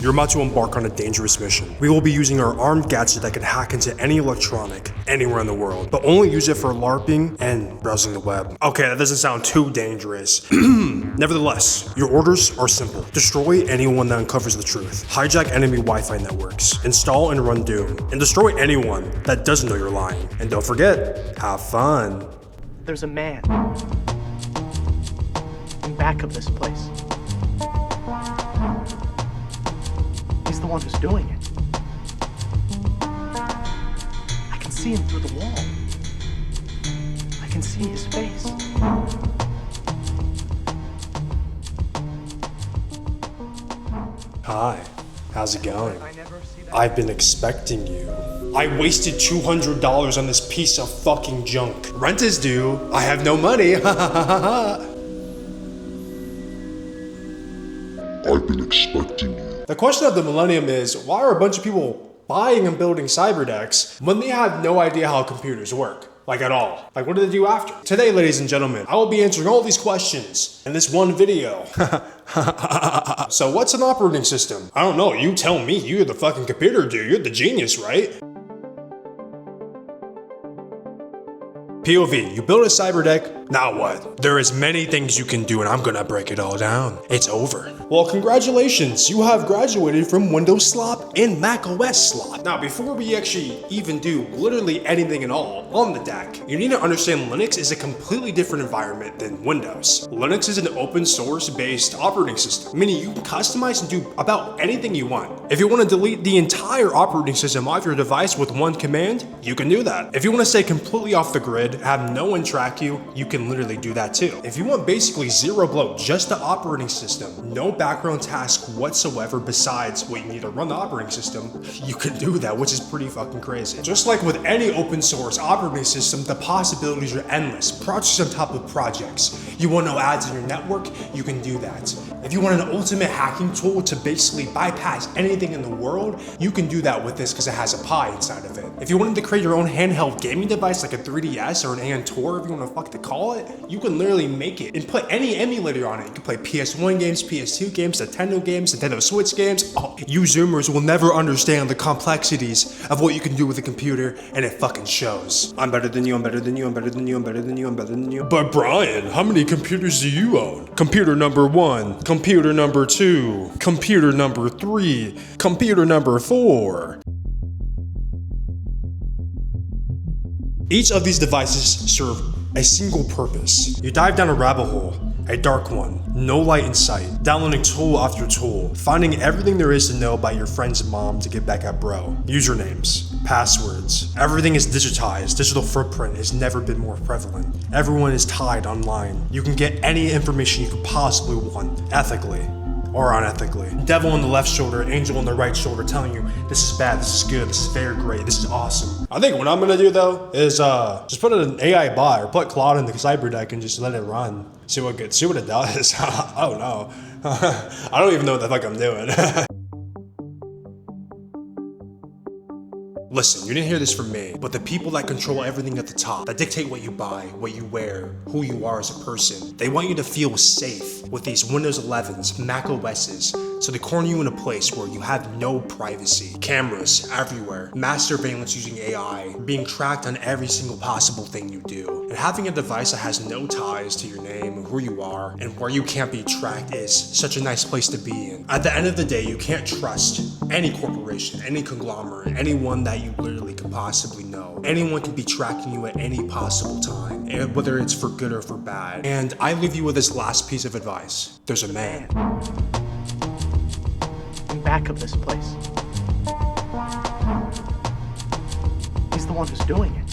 You're about to embark on a dangerous mission. We will be using our armed gadget that can hack into any electronic anywhere in the world, but only use it for LARPing and browsing the web. Okay, that doesn't sound too dangerous. Nevertheless, your orders are simple. Destroy anyone that uncovers the truth. Hijack enemy Wi-Fi networks. Install and run Doom. And destroy anyone that doesn't know you're lying. And don't forget, have fun. There's a man in back of this place. He's the one who's doing it. I can see him through the wall. I can see his face. Hi, how's it going? I've been expecting you. I wasted $200 on this piece of fucking junk. Rent is due. I have no money. I've been expecting you. The question of the millennium is, why are a bunch of people buying and building cyberdecks when they have no idea how computers work? Like at all. Like what do they do after? Today, ladies and gentlemen, I will be answering all these questions in this one video. So what's an operating system? I don't know, you tell me, you're the fucking computer dude, you're the genius, right? POV, you build a cyberdeck, now what? There is many things you can do and I'm gonna break it all down. It's over. Well, congratulations, you have graduated from Windows slop and Mac OS slop. Now, before we actually even do literally anything at all on the deck, you need to understand Linux is a completely different environment than Windows. Linux is an open source based operating system, meaning you can customize and do about anything you want. If you want to delete the entire operating system off your device with one command, you can do that. If you want to stay completely off the grid, have no one track you, you can literally do that too. If you want basically zero bloat, just the operating system, no background task whatsoever besides what you need to run the operating system, you can do that, which is pretty fucking crazy. Just like with any open source operating system, the possibilities are endless. Projects on top of projects. You want no ads in your network, you can do that. If you want an ultimate hacking tool to basically bypass anything in the world, you can do that with this because it has a Pi inside of it. If you wanted to create your own handheld gaming device like a 3DS or an Antor, if you want to fuck to call it, you can literally make it and put any emulator on it. You can play PS1 games, PS2 games, Nintendo games, Nintendo Switch games. Oh, you Zoomers will never understand the complexities of what you can do with a computer, and it fucking shows. I'm better than you, I'm better than you, I'm better than you, I'm better than you, I'm better than you. But Brian, how many computers do you own? Computer number 1, computer number 2, computer number 3, computer number 4. Each of these devices serve a single purpose. You dive down a rabbit hole, a dark one, no light in sight, downloading tool after tool, finding everything there is to know about your friend's mom to get back at bro. Usernames, passwords, everything is digitized. Digital footprint has never been more prevalent. Everyone is tied online. You can get any information you could possibly want, ethically or unethically. Devil on the left shoulder, angel on the right shoulder telling you this is bad, this is good, this is very great, this is awesome. I think what I'm gonna do though is just put an AI bot or put Claude in the cyberdeck and just let it run. See what it does. I don't know. I don't even know what the fuck I'm doing. Listen, you didn't hear this from me, but the people that control everything at the top, that dictate what you buy, what you wear, who you are as a person, they want you to feel safe with these Windows 11s, Mac OSs, so they corner you in a place where you have no privacy. Cameras everywhere, mass surveillance using AI, being tracked on every single possible thing you do. And having a device that has no ties to your name or who you are and where you can't be tracked is such a nice place to be in. At the end of the day, you can't trust any corporation, any conglomerate, anyone that you literally could possibly know. Anyone can be tracking you at any possible time, and whether it's for good or for bad. And I leave you with this last piece of advice. There's a man in back of this place. He's the one who's doing it.